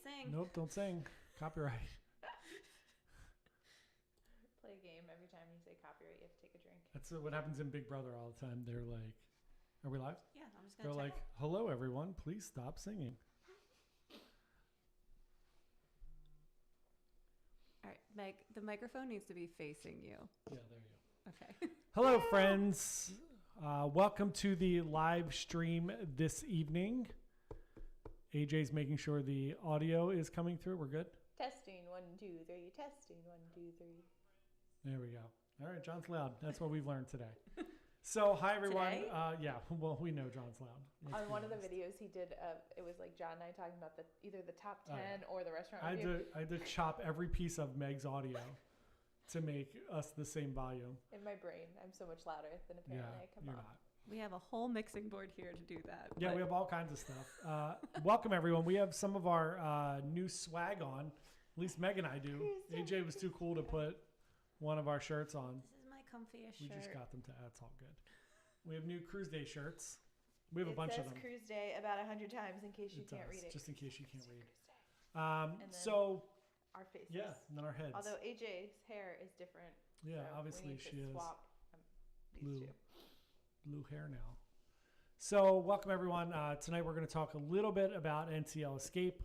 sing. Nope, don't sing. Copyright. Play a game every time you say copyright. You have to take a drink. That's what happens in Big Brother all the time. They're like, "Are we live?" Yeah, I'm just gonna. They're check like, "Hello, everyone. Please stop singing." All right, Meg. The microphone needs to be facing you. Yeah, there you go. Okay. Hello, friends. Welcome to the live stream this evening. AJ's making sure the audio is coming through. We're good? Testing 1, 2, 3. Testing 1, 2, 3. There we go. All right, John's loud. That's what we've learned today. So, hi, everyone. Today? Yeah, well, we know John's loud. On one of the videos he did, it was like John and I talking about either the top 10 or the restaurant I review. had to chop every piece of Meg's audio to make us the same volume. In my brain, I'm so much louder than apparently I come you're off. not. We have a whole mixing board here to do that. Yeah, but- we have all kinds of stuff. Welcome, everyone. We have some of our new swag on. At least Meg and I do. AJ was too cool to put one of our shirts on. This is my comfiest We shirt. just got them to. That's all good. We have new Cruise Day shirts. We have a bunch of them. It says Cruise Day about 100 times in case you can't does, read it. just in case you can't read. Cruise Day. Um, then so Our faces. yeah, and then our heads. Although AJ's hair is different. Yeah, so obviously we need she to is swap these blue. two. Blue hair now. So welcome everyone. Tonight we're going to talk a little bit about NCL Escape,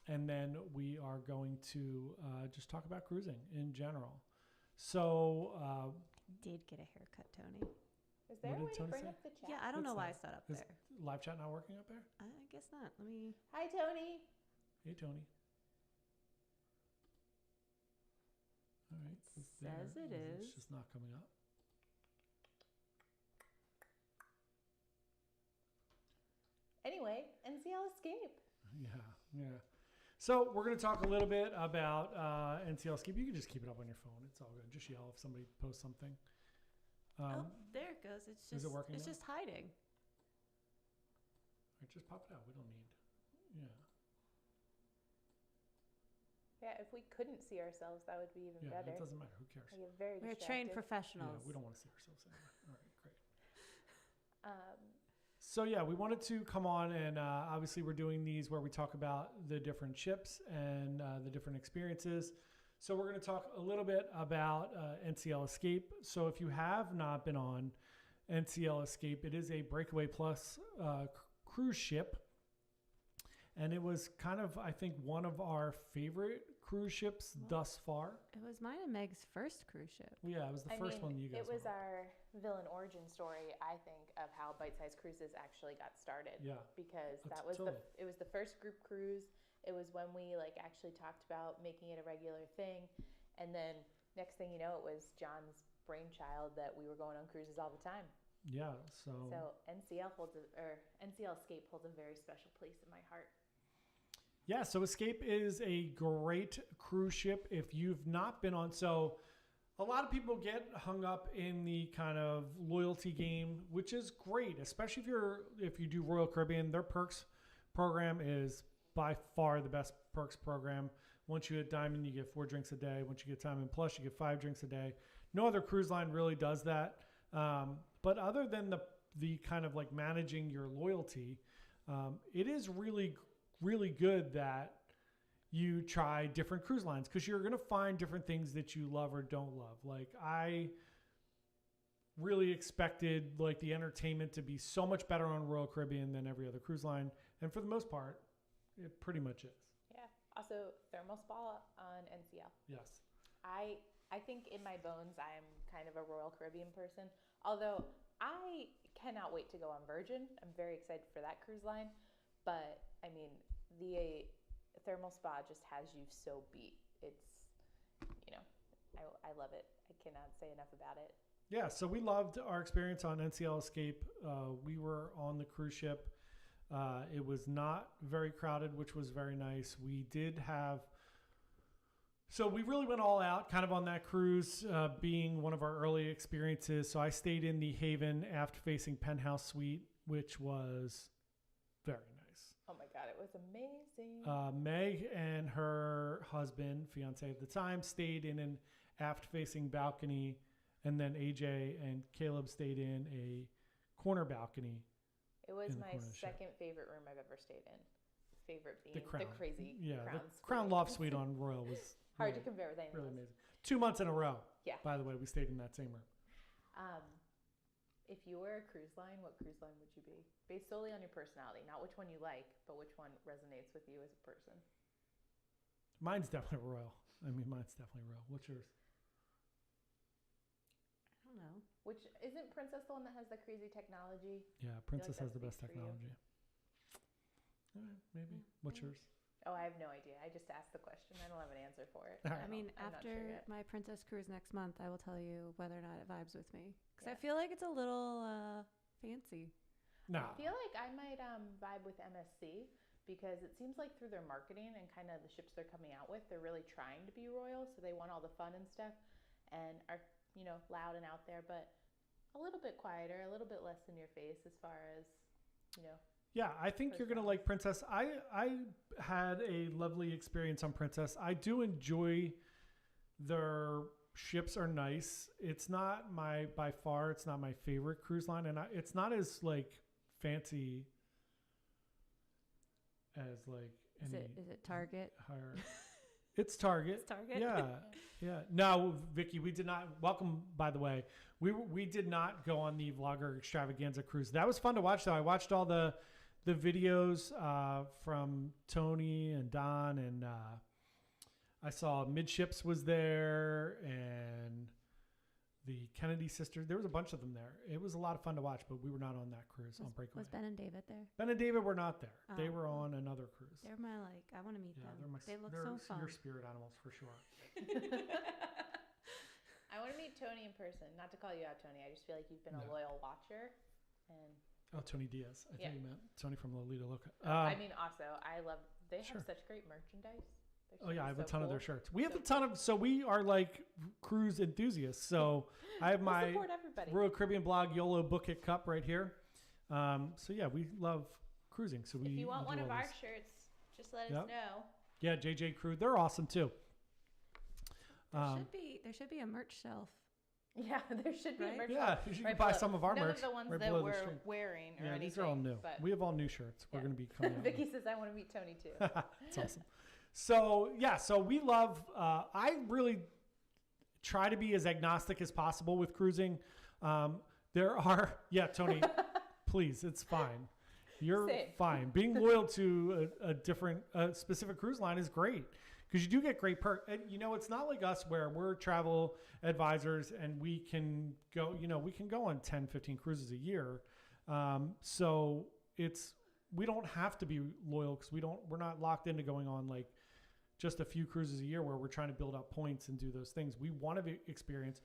and then we are going to just talk about cruising in general. So Did get a haircut, Tony. Is there What a did way to Tony bring say? up the chat? Yeah, I don't know What's why I that? set up is there. live chat not working up there? I guess not. Let me. Hi, Tony. Hey Tony. All right. It's says there. it It's is. just not coming up. Anyway, NCL Escape. Yeah. So we're going to talk a little bit about NCL Escape. You can just keep it up on your phone. It's all good. Just yell if somebody posts something. Oh, there it goes. It's just. is it working It's now? just hiding. All right, just pop it out. We don't need. Yeah. Yeah, if we couldn't see ourselves, that would be even Yeah, better. it doesn't matter. Who cares? I get very We're distracted. trained Yeah, professionals. we don't want to see ourselves anymore. All right, great. Um, So yeah, we wanted to come on and obviously we're doing these where we talk about the different ships and the different experiences. So we're going to talk a little bit about NCL Escape. So if you have not been on NCL Escape, it is a Breakaway Plus cruise ship. And it was kind of, I think, one of our favorite cruise ships thus far. It was mine and Meg's first cruise ship. Well, yeah, it was the first one you guys It was went on. our villain origin story, I think, of how Bite Size Cruises actually got started. Yeah. Because That's that was totally. it was the first group cruise. It was when we actually talked about making it a regular thing, and then next thing you know, it was John's brainchild that we were going on cruises all the time. Yeah, so So NCL Escape holds a very special place in my heart. yeah, so Escape is a great cruise ship if you've not been on. So a lot of people get hung up in the kind of loyalty game, which is great, especially if you do Royal Caribbean. Their perks program is by far the best perks program. Once you hit Diamond, you get 4 drinks a day. Once you get Diamond Plus, you get 5 drinks a day. No other cruise line really does that. But other than the kind of like managing your loyalty, it is really good that you try different cruise lines because you're going to find different things that you love or don't love. Like I really expected like the entertainment to be so much better on Royal Caribbean than every other cruise line. And for the most part, it pretty much is. Yeah. Also, thermal spa on NCL. Yes. I think in my bones I am kind of a Royal Caribbean person. Although I cannot wait to go on Virgin. I'm very excited for that cruise line. But I mean, the thermal spa just has you so beat. It's, I love it. I cannot say enough about it. Yeah, so we loved our experience on NCL Escape. We were on the cruise ship. It was not very crowded, which was very nice. We did have... So we really went all out kind of on that cruise, being one of our early experiences. So I stayed in the Haven aft-facing penthouse suite, which was very nice. Oh my God, it was amazing. Meg and her husband, fiance at the time, stayed in an aft-facing balcony, and then AJ and Caleb stayed in a corner balcony. It was in the my corner of the ship. second favorite room I've ever stayed in. favorite being The Crown. crazy Yeah, Crown the Crown Suite. Loft Suite on Royal was Hard really, to compare with anything really else. amazing. 2 months in a row. Yeah. By the way, we stayed in that same room. If you were a cruise line, what cruise line would you be? Based solely on your personality, not which one you like, but which one resonates with you as a person. Mine's definitely Royal. Mine's definitely Royal. What's yours? I don't know. Which isn't Princess the one that has the crazy technology? Yeah, Princess has that the best speaks for you. technology. All right, maybe. Yeah, What's maybe. yours? Oh, I have no idea. I just asked the question. I don't have an answer for it. All I right. mean, I'm not after sure yet. my princess cruise next month, I will tell you whether or not it vibes with me. Because I Yeah. feel like it's a little fancy. No. I feel like I might vibe with MSC because it seems like through their marketing and kind of the ships they're coming out with, they're really trying to be royal, so they want all the fun and stuff, and are loud and out there, but a little bit quieter, a little bit less in your face as far as Yeah, I think you're gonna like Princess. I had a lovely experience on Princess. I do enjoy their ships are nice. It's not by far. It's not my favorite cruise line, and it's not as like fancy as like Is any it Target? higher. It's Target. It's Target? Yeah, yeah. No, Vicky, we did not. Welcome, by the way. We did not go on the Vlogger Extravaganza cruise. That was fun to watch, though. I watched all the videos from Tony and Don, and I saw Midships was there, and the Kennedy sisters. There was a bunch of them there. It was a lot of fun to watch, but we were not on that cruise on Breakaway. Was Ben and David there? Ben and David were not there. They Oh. were on another cruise. They're my I want to meet Yeah, them. They look they're so fun. your spirit animals for sure. I want to meet Tony in person. Not to call you out, Tony. I just feel like you've been a No. loyal watcher, and Oh, Tony Diaz. I Yeah. think you meant Tony from Lolita Loca. I mean, also I love. They Sure. have such great merchandise. Their Oh stuff yeah, I is have a so ton of cool. their shirts. We have So a ton of, so we are like cruise enthusiasts. So I have We'll my support everybody. Royal Caribbean blog YOLO Book It cup right here. So yeah, we love cruising. So we. If you want we one do of all our this. shirts, just let Yep. us know. Yeah, JJ Crew, they're awesome too. There should be a merch shelf. Yeah, there should be a Right? merch Yeah, shop you should right buy below. some of our None merch. of the ones right that below the we're stream. wearing or Yeah, anything. these are all new. But We have all new shirts. We're Yeah. going to be coming out. Vicky says I want to meet Tony too. It's awesome. So yeah, so we love. I really try to be as agnostic as possible with cruising. There are, yeah, Tony, please, it's fine. You're Same. fine. Being loyal to a different, specific cruise line is great because you do get great perks. And it's not like us where we're travel advisors and we can go. We can go on 10, 15 cruises a year. So we don't have to be loyal because we're not locked into going on like just a few cruises a year where we're trying to build up points and do those things. We want to experience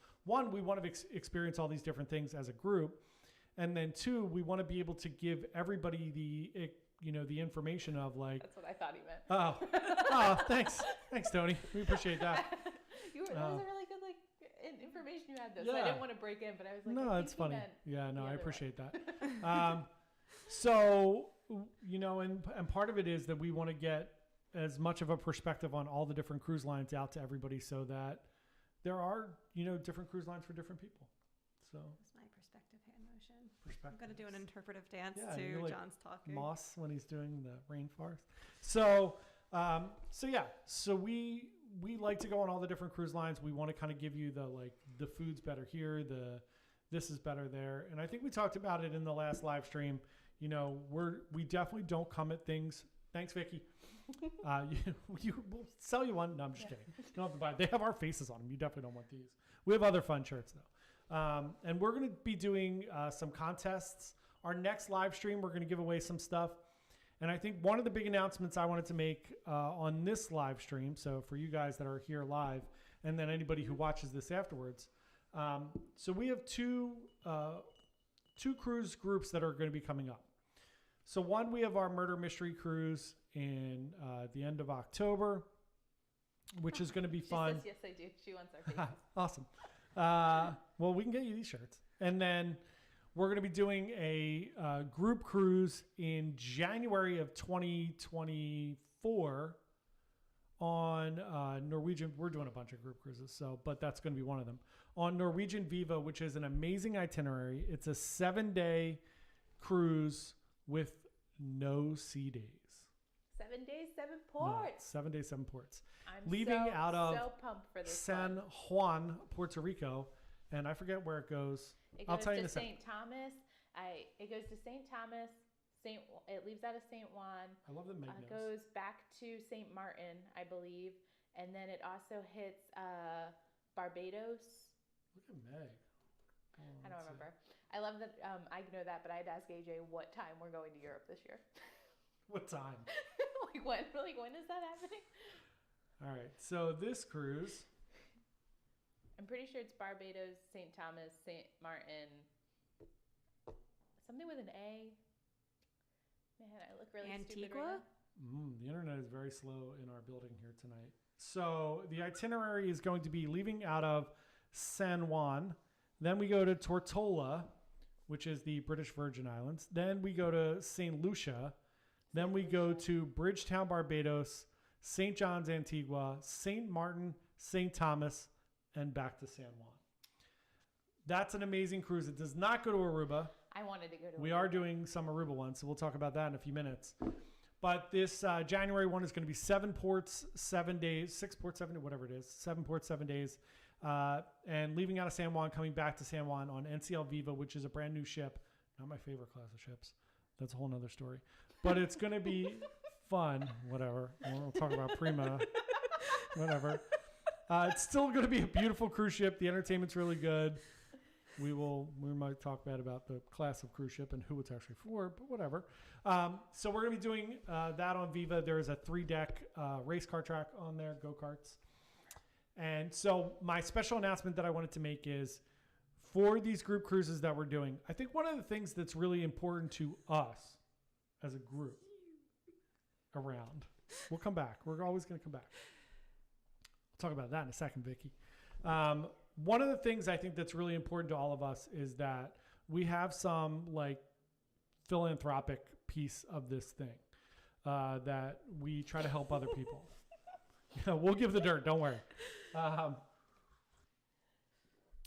experience all these different things as a group. And then 2, we want to be able to give everybody the information of like, That's what I thought he meant. oh, thanks. Thanks, Tony. We appreciate that. That was a really good information you had though. So I Yeah. didn't want to break in, but I was like, No, I it's think he funny. meant Yeah, no, the I other appreciate that. So, and part of it is that we want to get as much of a perspective on all the different cruise lines out to everybody so that there are, different cruise lines for different people. So That's my perspective hand motion. I'm perspective. going to do an interpretive dance Yeah, to you're like John's talking. Moss when he's doing the rainforest. So we like to go on all the different cruise lines. We want to kind of give you the food's better here, this is better there. And I think we talked about it in the last live stream. We definitely don't come at things. Thanks, Vicky. We'll sell you one. No, I'm just kidding. You don't have to buy it. They have our faces on them. You definitely don't want these. We have other fun shirts though. And we're going to be doing some contests. Our next live stream, we're going to give away some stuff. And I think one of the big announcements I wanted to make on this live stream, so for you guys that are here live, and then anybody who watches this afterwards, so we have two cruise groups that are going to be coming up. So one, we have our murder mystery cruise in the end of October, which is going to be fun. She says, yes, I do. She wants our faces. Awesome. Well, we can get you these shirts. And then we're going to be doing a group cruise in January of 2024 on Norwegian. We're doing a bunch of group cruises, but that's going to be one of them. On Norwegian Viva, which is an amazing itinerary. It's a 7-day cruise with no sea days. 7 days, 7 No, ports. 7 days, 7 ports. I'm Leaving out of so pumped for this San one. Juan, Puerto Rico, and I forget where it goes. It I'll goes tell you in to a second. St. Thomas. It goes to St. Thomas. It leaves out of St. Juan. I love the Meg knows. Goes back to St. Martin, I believe, and then it also hits Barbados. Look at Meg. Oh, I don't let's see. remember. I love that. I know that, but I had to ask AJ what time we're going to Europe this year. What time? like when? Like when is that happening? All right. So this cruise, I'm pretty sure it's Barbados, St. Thomas, St. Martin. Something with an A. Man, I look really stupid right Antigua? now. the internet is very slow in our building here tonight. So the itinerary is going to be leaving out of San Juan. Then we go to Tortola, which is the British Virgin Islands. Then we go to St. Lucia. Then we go to Bridgetown, Barbados, St. John's, Antigua, St. Martin, St. Thomas, and back to San Juan. That's an amazing cruise. It does not go to Aruba. I wanted to go to. We are doing some Aruba ones, so we'll talk about that in a few minutes. But this January one is going to be 7 ports, 7 days, 6 ports, 7, whatever it is, 7 ports, 7 days. And leaving out of San Juan, coming back to San Juan on NCL Viva, which is a brand new ship. Not my favorite class of ships. That's a whole nother story. But it's going to be fun. Whatever. We'll talk about Prima. Whatever. It's still going to be a beautiful cruise ship. The entertainment's really good. We might talk bad about the class of cruise ship and who it's actually for, but whatever. So we're going to be doing that on Viva. There's a 3-deck race car track on there, go-karts. And so my special announcement that I wanted to make is for these group cruises that we're doing, I think one of the things that's really important to us as a group around, we'll come back. We're always going to come back. We'll talk about that in a second, Vicky. One of the things I think that's really important to all of us is that we have some like philanthropic piece of this thing that we try to help other people. We'll give the dirt. Don't worry.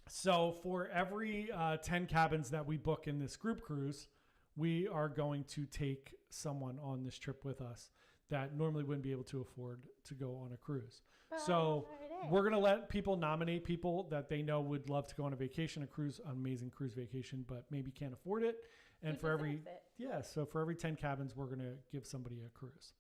So for every 10 cabins that we book in this group cruise, we are going to take someone on this trip with us that normally wouldn't be able to afford to go on a cruise. So we're going to let people nominate people that they know would love to go on a vacation, amazing cruise vacation, but maybe can't afford it. And for every 10 cabins, we're going to give somebody a cruise.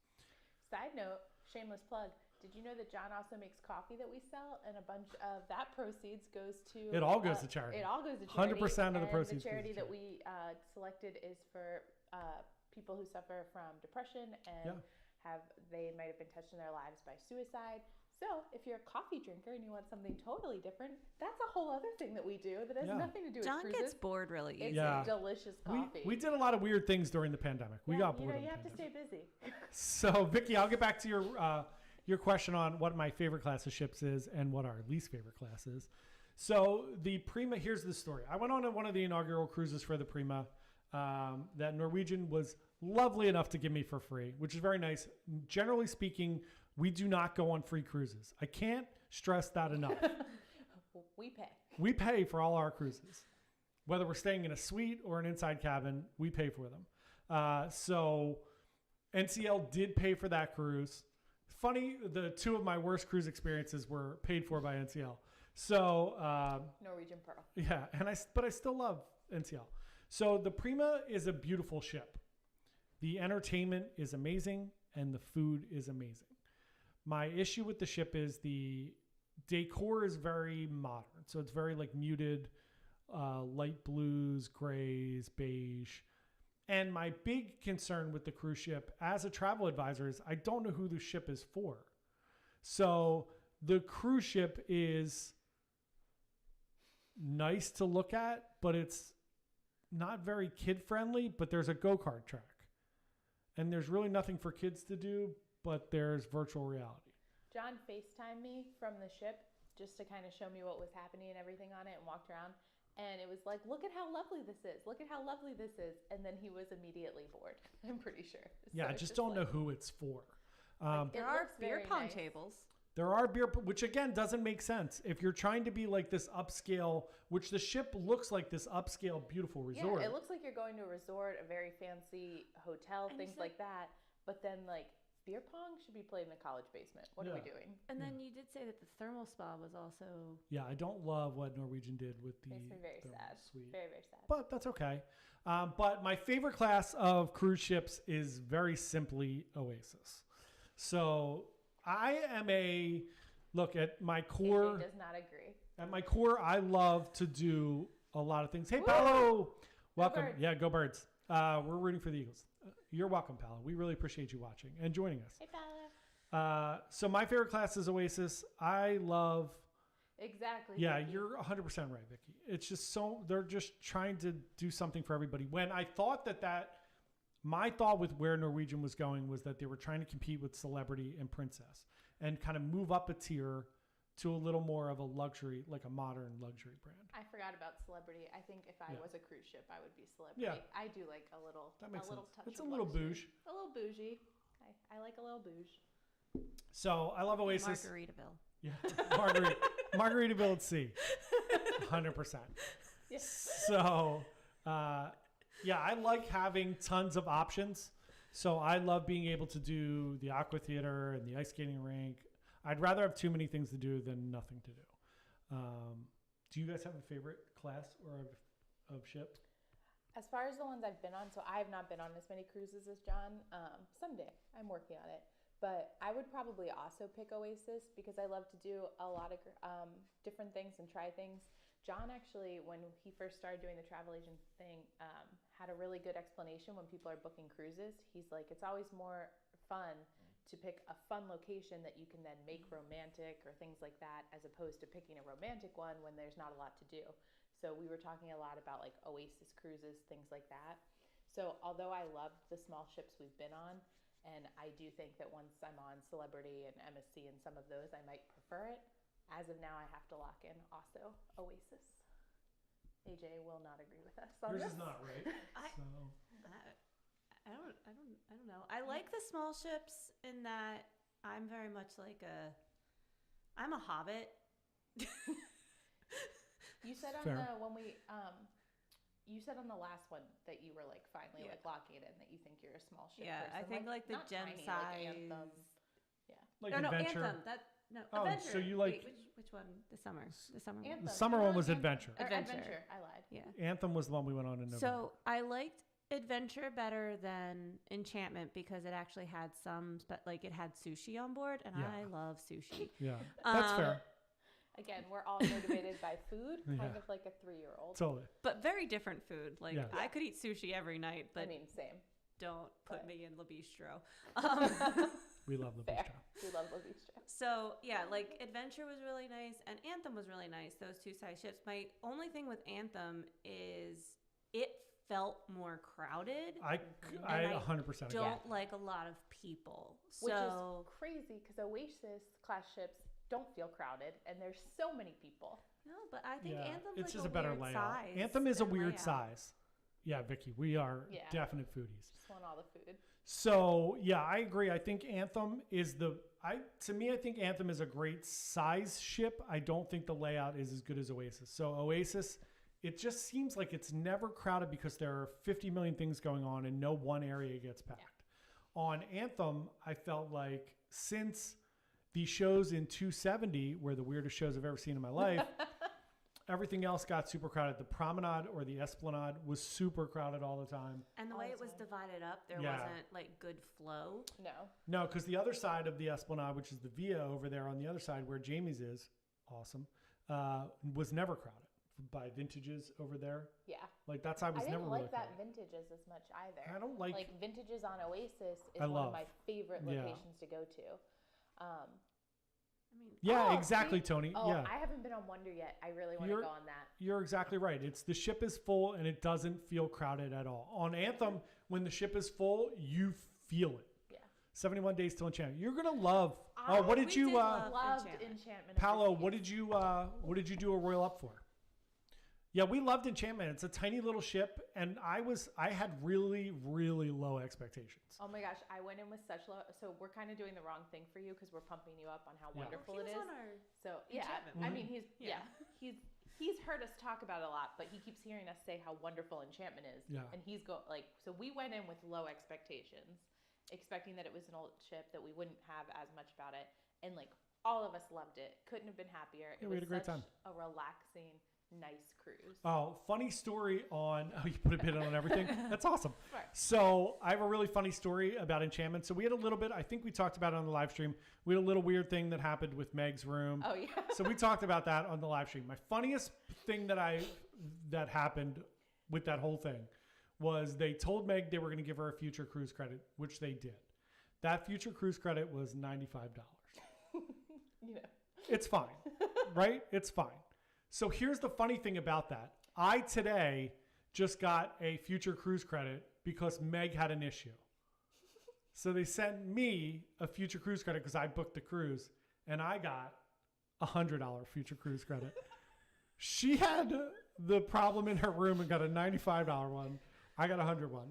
Side note, shameless plug. Did you know that John also makes coffee that we sell, and a bunch of that proceeds goes to... It all goes to charity. It all goes to charity. 100% of the proceeds. The charity that we selected is for people who suffer from depression and they might have been touched in their lives by suicide. So if you're a coffee drinker and you want something totally different, that's a whole other thing that we do that has nothing to do with John cruises. gets bored really easy. It's delicious coffee. We did a lot of weird things during the pandemic. We got bored. You have to stay busy. So Vicky, I'll get back to your question on what my favorite class of ships is and what our least favorite class is. So the Prima, here's the story. I went on one of the inaugural cruises for the Prima that Norwegian was lovely enough to give me for free, which is very nice. Generally speaking, we do not go on free cruises. I can't stress that enough. We pay. We pay for all our cruises. Whether we're staying in a suite or an inside cabin, we pay for them. So NCL did pay for that cruise. Funny, the 2 of my worst cruise experiences were paid for by NCL. So Norwegian Pearl. yeah, but I still love NCL. So the Prima is a beautiful ship. The entertainment is amazing and the food is amazing. My issue with the ship is the decor is very modern. So it's very like muted, light blues, grays, beige. And my big concern with the cruise ship as a travel advisor is I don't know who the ship is for. So the cruise ship is nice to look at, but it's not very kid friendly, but there's a go-kart track. And there's really nothing for kids to do, but there's virtual reality. John FaceTimed me from the ship just to kind of show me what was happening and everything on it, and walked around. And it was like, look at how lovely this is. Look at how lovely this is. And then he was immediately bored, I'm pretty sure. Yeah, I just don't know who it's for. There are beer pong tables. There are which again doesn't make sense. If you're trying to be like this upscale, which the ship looks like this upscale, beautiful resort. Yeah, it looks like you're going to a resort, a very fancy hotel, things like that. But then like beer pong should be played in a college basement. What are we Yeah. doing? And then you did say that the thermal spa was also. Yeah, I don't love what Norwegian did with the Makes me very thermal sad. suite. Very, very sad. But that's okay. But my favorite class of cruise ships is very simply Oasis. So I am look at my core. KJ does not agree. At my core, I love to do a lot of things. Hey, Woo! Paolo, welcome. Birds. Yeah, go Birds. We're rooting for the Eagles. You're welcome, Paolo. We really appreciate you watching and joining us. Hey, Paula. So my favorite class is Oasis. I love. Exactly. Yeah, Vicky. you're 100% right, Vicky. It's just they're just trying to do something for everybody. When I thought my thought with where Norwegian was going was that they were trying to compete with Celebrity and Princess and kind of move up a tier to a little more of a luxury, like a modern luxury brand. I forgot about Celebrity. I think if I Yeah. was a cruise ship, I would be Celebrity. Yeah. I do like a little, That makes little sense. touch. It's a of little luxury. bougie. A little bougie. I like a little bougie. So I love Oasis. Margaritaville. Yeah, Margaritaville at sea, 100%. Yeah. So, yeah, I like having tons of options. So I love being able to do the aqua theater and the ice skating rink. I'd rather have too many things to do than nothing to do. Do you guys have a favorite class or of ship? As far as the ones I've been on, so I have not been on as many cruises as John. Someday, I'm working on it. But I would probably also pick Oasis because I love to do a lot of different things and try things. John actually, when he first started doing the travel agent thing, had a really good explanation when people are booking cruises. He's like, it's always more fun to pick a fun location that you can then make romantic or things like that, as opposed to picking a romantic one when there's not a lot to do. So we were talking a lot about like Oasis cruises, things like that. So although I love the small ships we've been on, and I do think that once I'm on Celebrity and MSC and some of those, I might prefer it. As of now, I have to lock in also Oasis. AJ will not agree with us on Yours this. is not right. I- So I don't know. I like the small ships in that I'm very much like I'm a hobbit. You said on Fair. you said on the last one that you were like finally Yeah. like locking it in, that you think you're a small ship Yeah, I person. think like the not gem tiny, size. like Anthem. like no, adventure. Anthem. Oh, Adventure. so you Wait, like- which one? The summer. The summer one. Anthem. The summer Am I one on was Anthem? Adventure. Or Adventure. I lied. Yeah. Anthem was the one we went on in November. So I liked Adventure better than Enchantment because it actually had it had sushi on board, and Yeah. I love sushi. Yeah, that's Um, fair. Again, we're all motivated by food, kind Yeah. of like a 3-year-old. Totally. But very different food. Like Yeah. I could eat sushi every night, but I mean, same. don't put but- me in La Bistro. We love the Fair. bistro. We love La Bistro. So yeah, like Adventure was really nice and Anthem was really nice. Those two size ships. My only thing with Anthem is it felt more crowded. I And 100% agree. Don't like a lot of people. Which So is crazy because Oasis class ships don't feel crowded, and there's so many people. no, but I think Yeah, Anthem's it's like just a a better weird layout. size Anthem is a and weird layout. size. Yeah, Vicky, we are Yeah. definite foodies. Just want all the food. So yeah, I agree. I think Anthem is I think Anthem is a great size ship. I don't think the layout is as good as Oasis. So Oasis, it just seems like it's never crowded because there are 50 million things going on and no one area gets packed. On Anthem, I felt like since the shows in 270 were the weirdest shows I've ever seen in my life, everything else got super crowded. The Promenade or the Esplanade was super crowded all the time. And the All way the it was time. divided up, there Yeah. wasn't like good flow. No. No, because the other side of the Esplanade, which is the Via over there on the other side where Jamie's is, awesome, was never crowded by Vintages over there. Yeah. Like that side was I never didn't really like that crowded. Vintages as much either. I don't like, Vintages on Oasis is I one love. of my favorite Yeah. locations to go to. I mean, yeah, Oh, exactly, see? Tony. Oh, yeah, I haven't been on Wonder yet. I really want to You're- go on that. you're exactly right. It's the ship is full and it doesn't feel crowded at all. On Anthem, when the ship is full, you feel it. Yeah. 71 Days Till Enchantment. You're gonna love. I- Oh, what did we you, did love Loved Enchantment. Enchantment. of Paolo? the What Seas. did you do a Royal Up for? Yeah, we loved Enchantment. It's a tiny little ship, and I had really, really low expectations. Oh my gosh, I went in with such low. So we're kind of doing the wrong thing for you because we're pumping you up on how Yeah. wonderful he it was is. on our So yeah, Enchantment I one. mean Yeah. he's heard us talk about it a lot, but he keeps hearing us say how wonderful Enchantment is. Yeah. And he's so we went in with low expectations, expecting that it was an old ship, that we wouldn't have as much about it. And like all of us loved it. Couldn't have been happier. Yeah, It we was had a great such time. a relaxing, nice cruise. Oh, funny story on. Oh, you put a pin on everything. That's awesome. Right. So I have a really funny story about Enchantment. So we had a little bit. I think we talked about it on the live stream. We had a little weird thing that happened with Meg's room. Oh yeah. So we talked about that on the live stream. My funniest thing that happened with that whole thing was they told Meg they were going to give her a future cruise credit, which they did. That future cruise credit was $95. You know. It's fine, right? It's fine. So here's the funny thing about that. I today just got a future cruise credit because Meg had an issue. So they sent me a future cruise credit because I booked the cruise, and I got $100 future cruise credit. She had the problem in her room and got a $95 one. I got a $100 one.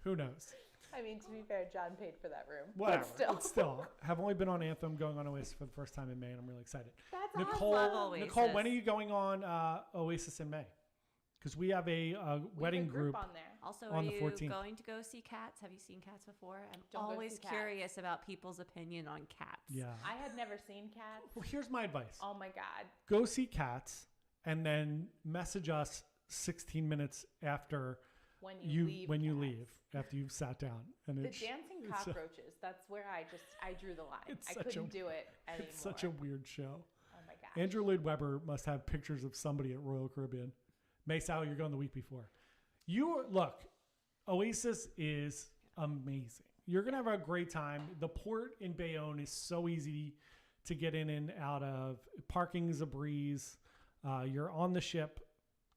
Who knows? I mean, to be fair, John paid for that room. Whatever. But still. Still, have only been on Anthem, going on Oasis for the first time in May, and I'm really excited. That's Nicole, awesome. Nicole, when are you going on Oasis in May? Because we have a We have wedding a group. on there. Also, on are the you 14th. going to go see Cats? Have you seen Cats before? I'm Don't go always see Cats. curious about people's opinion on Cats. Yeah. I had never seen Cats. Well, here's my advice. Oh my god. Go see Cats and then message us 16 minutes after When you leave. when you Cats. leave after you've sat down. And The it's dancing it's a- cockroaches. That's where I drew the line. It's I such couldn't a- do it anymore. it's such a weird show. Oh my god. Andrew Lloyd Webber must have pictures of somebody at Royal Caribbean. May Sal, you're going the week before. Look, Oasis is amazing. You're gonna have a great time. The port in Bayonne is so easy to get in and out of. Parking is a breeze. You're on the ship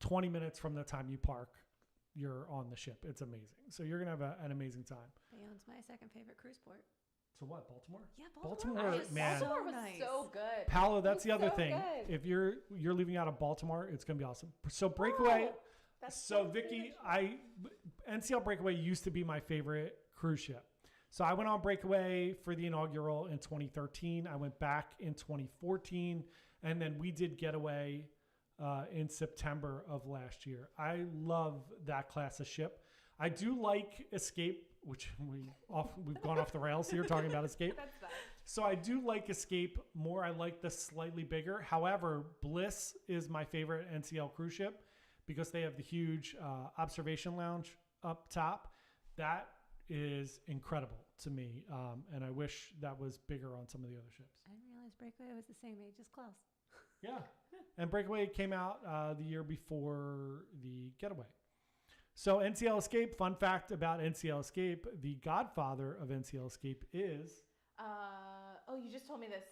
20 minutes from the time you park. You're on the ship. It's amazing. So you're gonna have an amazing time. Bayonne's my second favorite cruise port. So what, Baltimore? Yeah, Baltimore, Baltimore. is man. Baltimore was nice. so good. Paolo, It that's was the other so thing. good. If you're leaving out of Baltimore, it's gonna be awesome. So Breakaway. Oh, that's So my Vicky, favorite NCL Breakaway used to be my favorite cruise ship. So I went on Breakaway for the inaugural in 2013. I went back in 2014, and then we did Getaway in September of last year. I love that class of ship. I do like Escape, which we've gone off the rails here talking about Escape. That's fine. So I do like Escape more. I like the slightly bigger. However, Bliss is my favorite NCL cruise ship because they have the huge observation lounge up top. That is incredible to me, and I wish that was bigger on some of the other ships. I didn't realize Breakaway was the same age as Klaus. Yeah, and Breakaway came out the year before the Getaway. So NCL Escape, fun fact about NCL Escape, the godfather of NCL Escape is... Oh, you just told me this.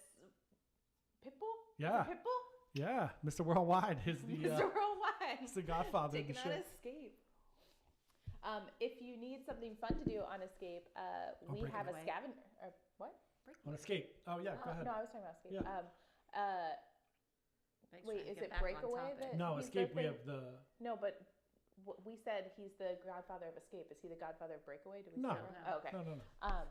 Pitbull? Yeah. Is it Pitbull? Yeah, Mr. Worldwide is the Mr. Worldwide. is the godfather of Taking the on ship. Escape. If you need something fun to do on Escape, we have a Breakaway. scavenger. What? On Escape. Oh, yeah, go ahead. No, I was talking about Escape. Yeah. Mike's Wait, trying to is get it back on Breakaway topic. that- No, he's Escape, the we thing- have the... No, but we said he's the godfather of Escape. Is he the godfather of Breakaway? Did we No. say that? No. Oh, okay. No.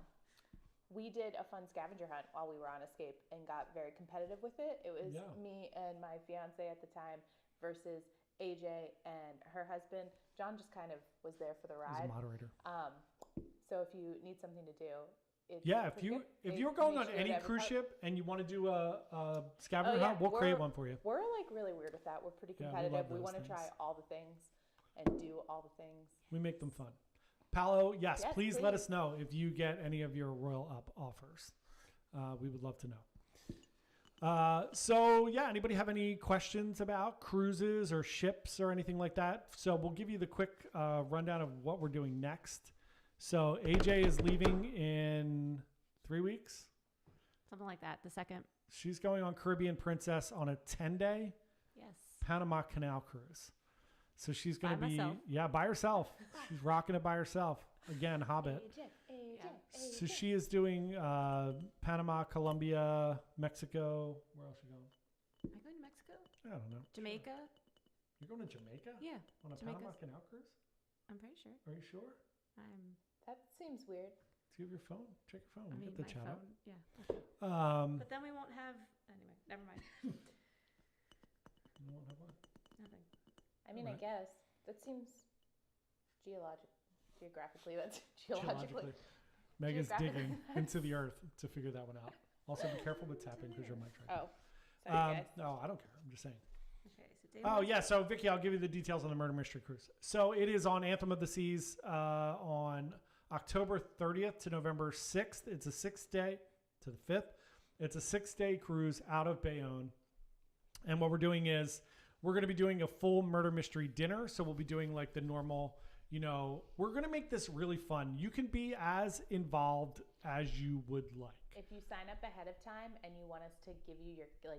We did a fun scavenger hunt while we were on Escape and got very competitive with it. It was Yeah. me and my fiance at the time versus AJ and her husband. John just kind of was there for the As a ride. moderator. So if you need something to do, it's Yeah, if pretty you good. if They you're going make on sure any that every cruise part- ship and you want to do a scavenger Oh, yeah, hunt, we'll create we're- one for you. We're like really weird with that. We're pretty Yeah, we competitive. love we those want to things. try all the things and do all the things. We make them fun. Paolo, yes, Yes, please let please. us know if you get any of your Royal Up offers. We would love to know. So yeah, anybody have any questions about cruises or ships or anything like that? So we'll give you the quick rundown of what we're doing next. So AJ is leaving in 3 weeks. Something like that. The second. She's going on Caribbean Princess on a 10-day Yes. Panama Canal cruise. So she's going to By be, myself. yeah, by herself. She's rocking it by herself. Again, Hobbit. So she is doing Panama, Colombia, Mexico. Where else are you going? Am I going to Mexico? I don't know. Jamaica? You're going to Jamaica? Yeah, On a Jamaica's- Panama Canal cruise? I'm pretty sure. Are you sure? That seems weird. Do you have your phone? Check your phone. I We mean, get the my chat phone. Yeah. out. But then we won't have. Anyway, never mind. You won't have what? Nothing. I mean, I Right. guess that seems geographically. That's geologically. Meg is Geographically, digging that's- into the earth to figure that one out. Also, be careful with tapping because your mic right. Oh, sorry guys. No, I don't care. I'm just saying. Okay, so Dave Oh wants- yeah, so Vicky, I'll give you the details on the Murder Mystery Cruise. So it is on Anthem of the Seas on October 30th to November 6th. It's a 6-day to the 5th. It's a 6-day cruise out of Bayonne. And what we're doing is we're going to be doing a full murder mystery dinner. So we'll be doing like the normal, we're going to make this really fun. You can be as involved as you would like. If you sign up ahead of time and you want us to give you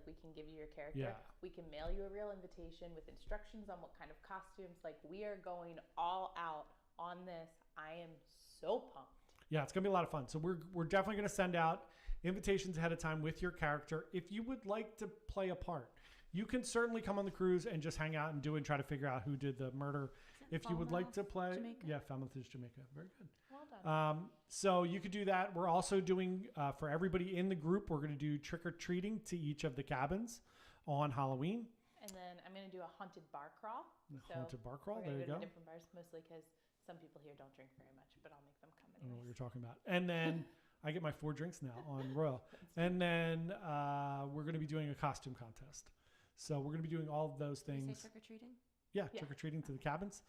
we can give you your character, Yeah. we can mail you a real invitation with instructions on what kind of costumes. Like, we are going all out on this. I am so pumped. Yeah, it's gonna be a lot of fun. So we're definitely gonna send out invitations ahead of time with your character. If you would like to play a part, you can certainly come on the cruise and just hang out and try to figure out who did the murder. Is it If you would like to Falmouth, play, Jamaica? yeah, Falmouth is Jamaica. Very good. Well done. So you could do that. We're also doing for everybody in the group. We're gonna do trick or treating to each of the cabins on Halloween. And then I'm going to do a haunted bar crawl. So Haunted bar crawl. we're There going you to go go. to different bars, mostly because some people here don't drink very much, but I'll make them come I don't know what anyways. you're talking about. And then I get my 4 drinks now on Royal. And then we're going to be doing a costume contest. So we're going to be doing all of those Did you things. say trick or treating? Yeah, Yeah. trick or treating to the cabins.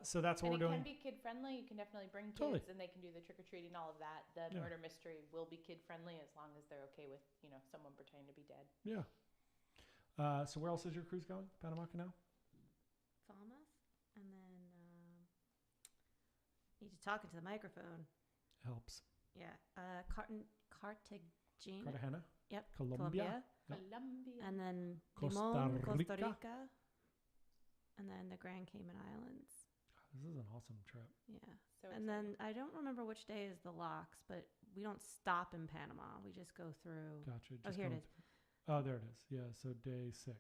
So that's what And we're it doing. can be kid friendly. You can definitely bring kids, Totally. and they can do the trick or treating, all of that. The Yeah. murder mystery will be kid friendly as long as they're okay with someone pretending to be dead. Yeah. So where else is your cruise going? Panama Canal? Falmouth, and then need to talk into the microphone. Helps. Yeah, Cartagena. Cartagena? Yep. Colombia? Yep. Colombia. And then Costa Limon, Costa Rica. Rica. And then the Grand Cayman Islands. This is an awesome trip. Yeah. So And then I don't remember which day is the locks, but we don't stop in Panama. We just go through. Gotcha. Oh, here it going is. through- Oh, there it is. Yeah, so day 6.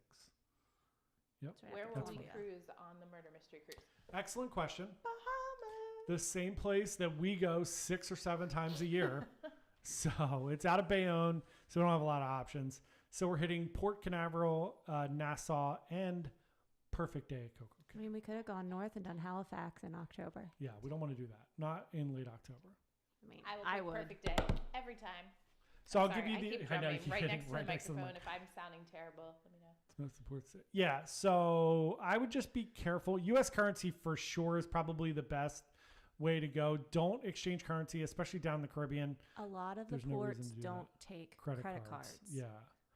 It's right where after will That's we Colombia. cruise on the murder mystery cruise? Excellent question. Bahamas. The same place that we go 6 or 7 times a year. So it's out of Bayonne, so we don't have a lot of options. So we're hitting Port Canaveral, Nassau, and perfect day at Coco I Cay. mean, we could have gone north and done Halifax in October. Yeah, we don't want to do that. Not in late October. I mean, I will would. pick perfect day every time. So I'll Sorry, give you I the. keep I know, drumming you're right hitting next to right the next to the microphone. mic. If I'm sounding terrible, let me know. Most support system. Yeah, so I would just be careful. U.S. currency for sure is probably the best way to go. Don't exchange currency, especially down in the Caribbean. A lot of the There's no reason ports to do don't take Credit, credit cards. cards. Yeah.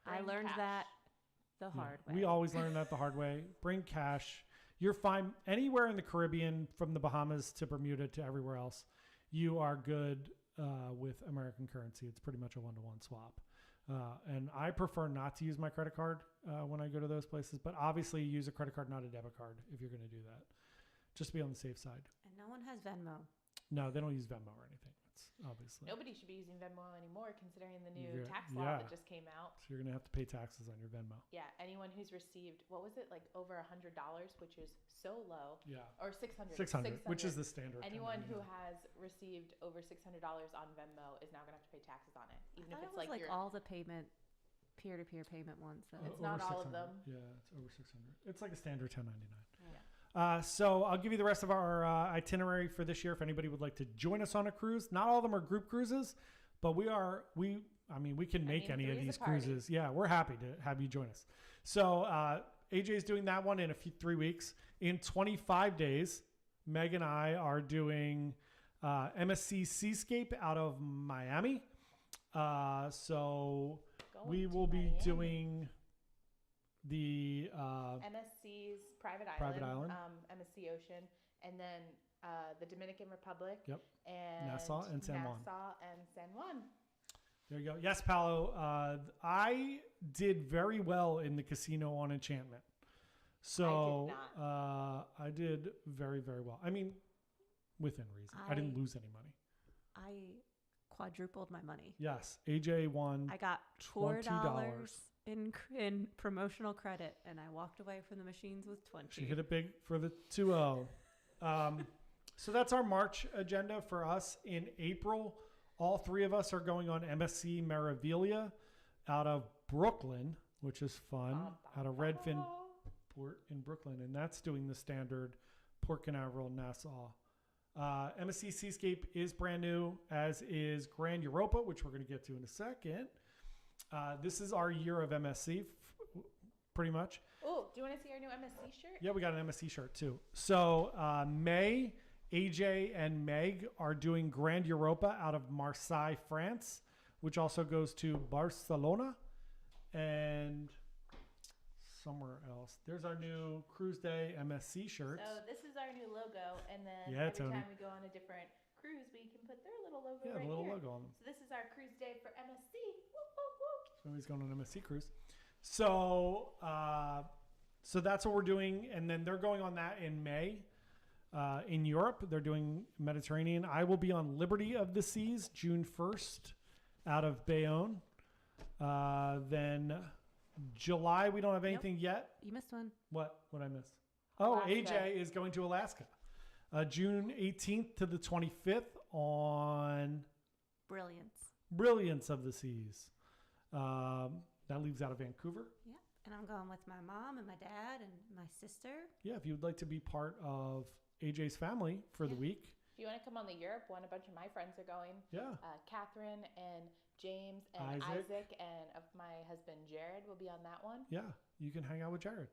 I Bring learned cash. that the Yeah. hard way. We always learn that the hard way. Bring cash. You're fine anywhere in the Caribbean, from the Bahamas to Bermuda to everywhere else. You are good with American currency. It's pretty much a 1-to-1 swap. And I prefer not to use my credit card when I go to those places. But obviously, use a credit card, not a debit card, if you're going to do that. Just to be on the safe side. And no one has Venmo. No, they don't use Venmo or anything. It's obviously. Nobody should be using Venmo anymore, considering the new Yeah, tax law yeah. that just came out. So you're going to have to pay taxes on your Venmo. Yeah, anyone who's received, what was it, like over $100, which is so low, Yeah. or 600. 600, which is the standard. Anyone who 1099. has received over $600 on Venmo is now going to have to pay taxes on it, even I if thought it's it was like your. all the peer-to-peer payment ones. Though. It's Over not all of 600. them. Yeah, it's over 600. It's like a standard 1099. Yeah. So I'll give you the rest of our itinerary for this year if anybody would like to join us on a cruise. Not all of them are group cruises, but we can make any of three's a these party. cruises. Yeah, we're happy to have you join us. So AJ's doing that one in 3 weeks. In 25 days, Meg and I are doing MSC Seascape out of Miami. So Going we to will be Miami. doing the MSC's Private Private Island. MSC Ocean, and then the Dominican Republic. Yep. And Nassau and San Juan. Nassau and San Juan. There you go. Yes, Paolo. I did very well in the casino on Enchantment. So I did very, very well. I mean, within reason. I didn't lose any money. I quadrupled my money. Yes, AJ won. I got $4 in promotional credit, and I walked away from the machines with 20. She hit it big for the 2-0. So that's our March agenda for us. In April, all 3 of us are going on MSC Meraviglia out of Brooklyn, which is fun, out of Redfin Port in Brooklyn. And that's doing the standard Port Canaveral, Nassau MSC Seascape is brand new, as is Grand Europa, which we're going to get to in a second. This is our year of MSC, pretty much. Oh, do you want to see our new MSC shirt? Yeah, we got an MSC shirt too. So May, AJ, and Meg are doing Grand Europa out of Marseille, France, which also goes to Barcelona and somewhere else. There's our new Cruise Day MSC shirts. So this is our new logo, and then Yeah, every Tony. time we go on a different cruise, we can put their little logo Yeah, right the little here. logo on them. So this is our Cruise Day for MSC. Woo, woo, woo. Somebody's going on an MSC cruise. So that's what we're doing. And then they're going on that in May in Europe. They're doing Mediterranean. I will be on Liberty of the Seas June 1st out of Bayonne. Then July, we don't have anything yet. You missed one. What I miss? Oh, Alaska. AJ is going to Alaska. June 18th to the 25th on Brilliance of the Seas. That leaves out of Vancouver. Yeah. And I'm going with my mom and my dad and my sister. Yeah, if you would like to be part of AJ's family for the week. If you want to come on the Europe one, a bunch of my friends are going. Yeah. Catherine and James and Isaac and of my husband Jared will be on that one. Yeah, you can hang out with Jared.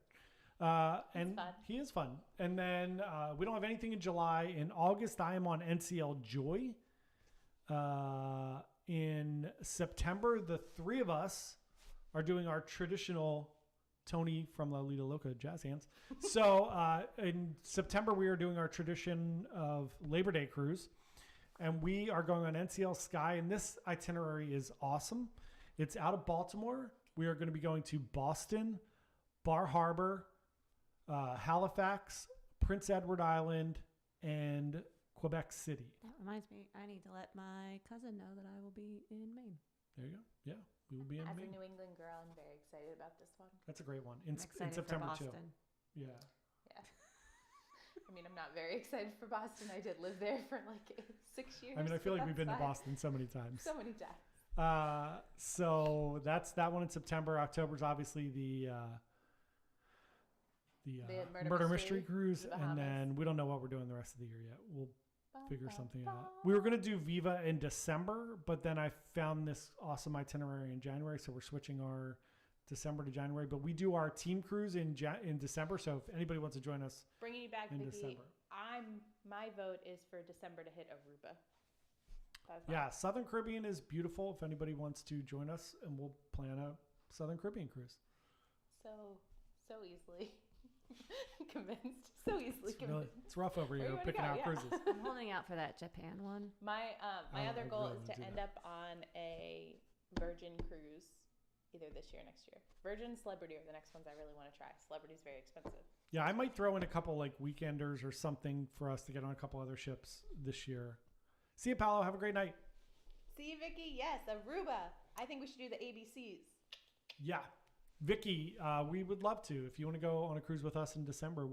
And fun. he is fun. And then we don't have anything in July. In August, I am on NCL Joy. In September, the three of us are doing our traditional Tony from La Lita Loca jazz hands. So in September, we are doing our tradition of Labor Day cruise. And we are going on NCL Sky. And this itinerary is awesome. It's out of Baltimore. We are going to be going to Boston, Bar Harbor, Halifax, Prince Edward Island, and Quebec City. That reminds me, I need to let my cousin know that I will be in Maine. There you go. Yeah, we will be in As Maine. a New England girl, I'm very excited about this one. That's a great one. I'm In excited September for too. Boston. Yeah. Yeah. I mean, I'm not very excited for Boston. I did live there for like 6 years. I mean, I feel but like we've been to that's fine. Boston so many times. So many times. So that's that one in September. October's obviously the Murder Mystery Cruise, the and Bahamas. then we don't know what we're doing the rest of the year yet. We'll figure something out. We were going to do Viva in December, but then I found this awesome itinerary in January, so we're switching our December to January. But we do our team cruise in December, so if anybody wants to join us Bringing you back, in Vicky. December. My vote is for December to hit Aruba. That's Yeah, Southern Caribbean is beautiful. If anybody wants to join us, and we'll plan a Southern Caribbean cruise. so easily convinced. So easily It's, really, convinced. it's rough over Where here you wanna picking go? out Yeah. cruises. I'm holding out for that Japan one. My I other goal really is wanna to do end that. up on a Virgin cruise either this year or next year. Virgin, Celebrity are the next ones I really want to try. Celebrity's very expensive. Yeah, I might throw in a couple like weekenders or something for us to get on a couple other ships this year. See you, Paolo. Have a great night. See you, Vicky. Yes, Aruba. I think we should do the ABCs. Yeah. Vicky, we would love to. If you want to go on a cruise with us in December,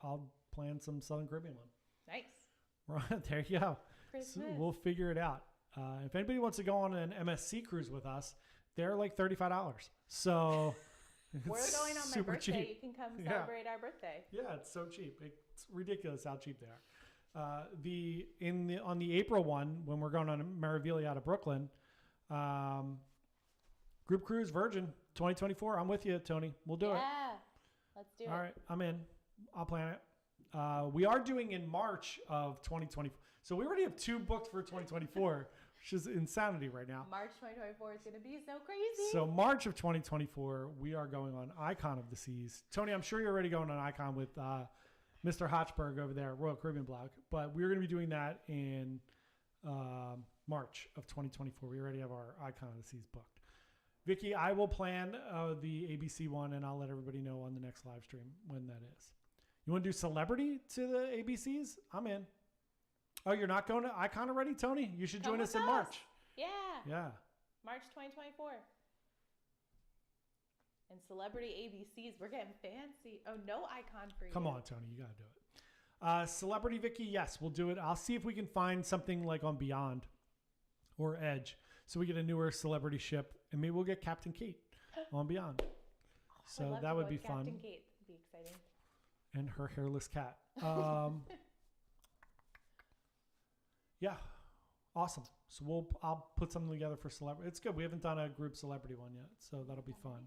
I'll plan some Southern Caribbean one. Nice. Right, there you go. So Christmas. we'll figure it out. If anybody wants to go on an MSC cruise with us, they're like $35. So We're it's going on my super birthday. cheap. You can come Yeah. celebrate our birthday. Yeah, it's so cheap. It's ridiculous how cheap they are. On the April one, when we're going on Meraviglia out of Brooklyn, group cruise Virgin 2024. I'm with you, Tony. We'll do it. Yeah. Let's do it. All right, I'm in. I'll plan it. We are doing in March of 2024. So we already have 2 booked for 2024, which is insanity right now. March 2024 is going to be so crazy. So March of 2024, we are going on Icon of the Seas. Tony, I'm sure you're already going on Icon with Mr. Hotchberg over there at Royal Caribbean Blog. But we're going to be doing that in March of 2024. We already have our Icon of the Seas booked. Vicky, I will plan the ABC one, and I'll let everybody know on the next live stream when that is. You want to do Celebrity to the ABCs? I'm in. Oh, you're not going to Icon already, Tony? You should Come join us with in us. March. Yeah. Yeah. March 2024. And Celebrity ABCs, we're getting fancy. Oh, no Icon for you. Come on, Tony. You got to do it. Celebrity Vicky, yes, we'll do it. I'll see if we can find something like on Beyond or Edge. So we get a newer celebrity ship, and maybe we'll get Captain Kate on Beyond. I'd So love that to would go be with fun. Captain Kate. That'd be exciting. And her hairless cat. Yeah. Awesome. So I'll put something together for celebrity. It's good. We haven't done a group celebrity one yet, so that'll be fun.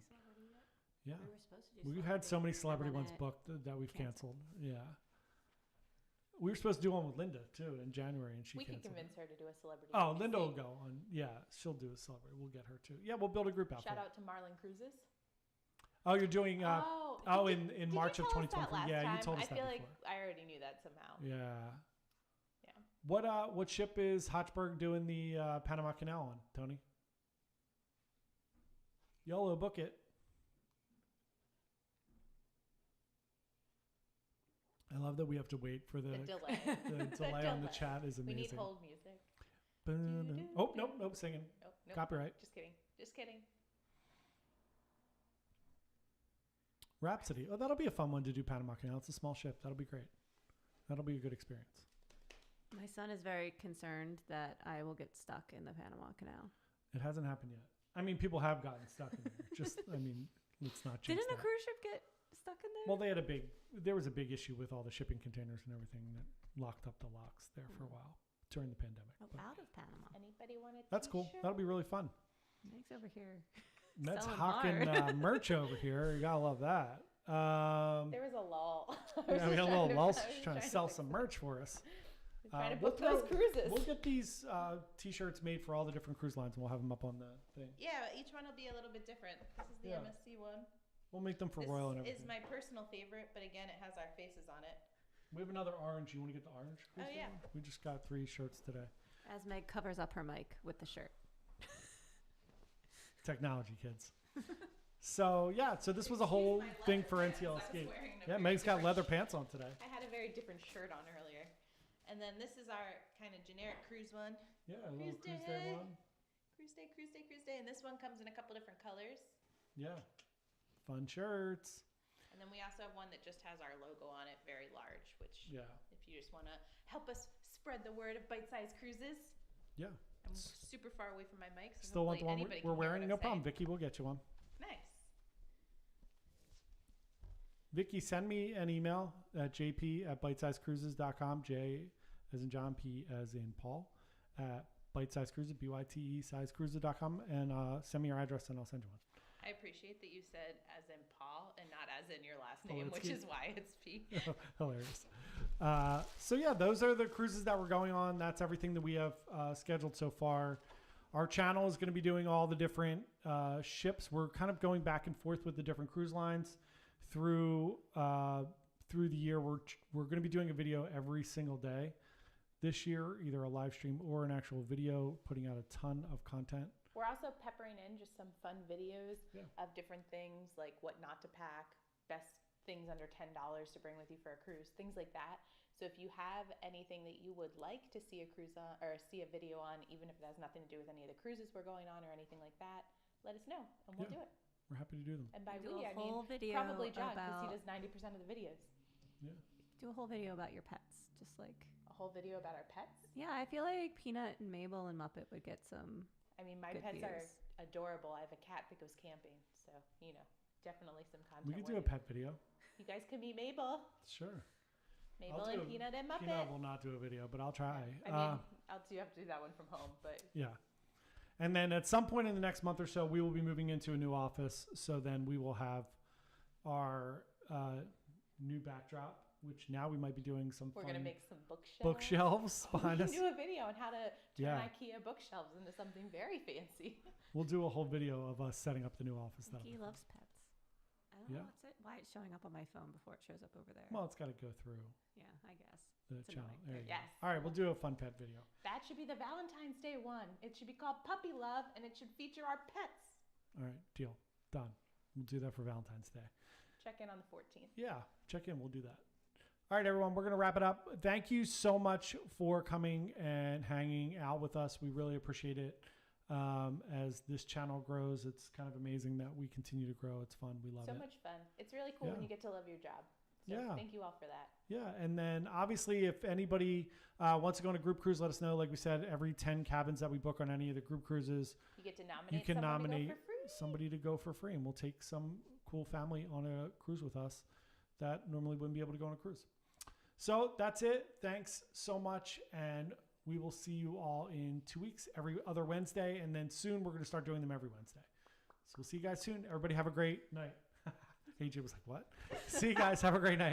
Yeah. We were supposed to do We've had so many celebrity and then ones it booked that we've canceled. canceled. Yeah. We were supposed to do one with Linda too in January, and she We can canceled. convince her to do a celebrity. Oh, NBC. Linda will go on. Yeah, she'll do a celebrity. We'll get her too. Yeah, we'll build a group outfit. Shout out to Marlon Cruises. Oh, you're doing. In did March you of tell us that 2023. last Yeah, time? you told us I that feel before. like I already knew that somehow. Yeah. Yeah. What ship is Hochberg doing the Panama Canal on, Tony? YOLO, book it. I love that we have to wait for the delay. the delay on the chat is We amazing. need hold music. Oh, nope, singing. Nope. Copyright. Just kidding. Just kidding. Rhapsody. Oh, that'll be a fun one to do Panama Canal. It's a small ship. That'll be great. That'll be a good experience. My son is very concerned that I will get stuck in the Panama Canal. It hasn't happened yet. I mean, people have gotten stuck in there. Let's not jinx Didn't a that. cruise ship get stuck in there? Well, there was a big issue with all the shipping containers and everything that locked up the locks there for a while during the pandemic. But out of Panama. Anybody want a that's cool. t-shirt? That'll be really fun. Meg's over here. Ned's Selling hawking hard. merch over here. You gotta love that. There was a lull. Yeah, we had a little lull trying to sell some merch for us. Trying to We'll book those cruises. We'll get these t-shirts made for all the different cruise lines, and we'll have them up on the thing. Yeah, each one will be a little bit different. This is the Yeah. MSC one. We'll make them for This Royal and is everything. my personal favorite, but again, it has our faces on it. We have another orange. You want to get the orange? Oh, cruise yeah. line? We just got 3 shirts today. As Meg covers up her mic with the shirt. Technology, kids. So this was a whole Excuse my thing leather for pants. NTL I was Escape. wearing a Yeah, very Meg's got different leather shirt. pants on today. I had a very different shirt on earlier. And then this is our kind of generic cruise one. Yeah, a little Cruise cruise day day. one. Cruise day, cruise day, cruise day. And this one comes in a couple different colors. Yeah, fun shirts. And then we also have one that just has our logo on it, very large, which Yeah, if you just want to help us spread the word of bite-sized cruises. yeah. I'm super far away from my mic, so Still want the hopefully one anybody we're can hear wearing? what No I'm problem, saying. Vicky. We'll get you one. Nice. Vicky, send me an email at jp@bitesizecruises.com. J as in John, P as in Paul, at bitesizecruises, BYTE-sizecruises.com, and send me your address and I'll send you one. I appreciate that you said as in Paul and not as in your last Oh, name, that's which cute. is why it's P. Hilarious. So yeah, those are the cruises that we're going on. That's everything that we have scheduled so far. Our channel is going to be doing all the different ships. We're kind of going back and forth with the different cruise lines through the year. We're going to be doing a video every single day this year, either a live stream or an actual video, putting out a ton of content. We're also peppering in just some fun videos Yeah. of different things, like what not to pack, best things under $10 to bring with you for a cruise, things like that. So if you have anything that you would like to see a cruise on or see a video on, even if it has nothing to do with any of the cruises we're going on or anything like that, let us know and we'll Yeah. do it. We're happy to do them. And by Do we, a I mean whole video probably John, because he about does 90% of the videos. Yeah. do a whole video about your pets. Just like A whole video about our pets. yeah, I feel like Peanut and Mabel and Muppet would get some. I mean, my Good pets are views. adorable. I have a cat that goes camping, so definitely some content. We could do a worthy. pet video. You guys can meet Mabel, Sure. Mabel do and a- Peanut and Muppet. Peanut will not do a video, but I'll try. I mean, you have to do that one from home, but Yeah. And then at some point in the next month or so, we will be moving into a new office. So then we will have our new backdrop, which now we might be doing some we're fun gonna make some bookshelves. bookshelves We behind can us. do a video on how to turn Yeah. IKEA bookshelves into something very fancy. We'll do a whole video of us setting up the new office. That'll He be fun. loves pets. I don't know Yeah. why it's showing up on my phone before it shows up over there. Well, it's got to go through yeah, I guess. the It's channel. annoying. There you Yes. go. All right, we'll do a fun pet video. That should be the Valentine's Day one. It should be called Puppy Love, and it should feature our pets. All right, deal. Done. We'll do that for Valentine's Day. Check in on the 14th. Yeah, check in. We'll do that. All right, everyone, we're going to wrap it up. Thank you so much for coming and hanging out with us. We really appreciate it. As this channel grows, it's kind of amazing that we continue to grow. It's fun. We love So it. much fun. It's really cool when Yeah. you get to love your job. So Yeah. thank you all for that. Yeah, and then obviously if anybody wants to go on a group cruise, let us know. Like we said, every 10 cabins that we book on any of the group cruises, You get to nominate you can someone nominate to go for free. somebody to go for free, and we'll take some cool family on a cruise with us that normally wouldn't be able to go on a cruise. So that's it. Thanks so much, and we will see you all in 2 weeks, every other Wednesday. And then soon we're going to start doing them every Wednesday. So we'll see you guys soon. Everybody have a great night. AJ was like, what? See you guys. Have a great night.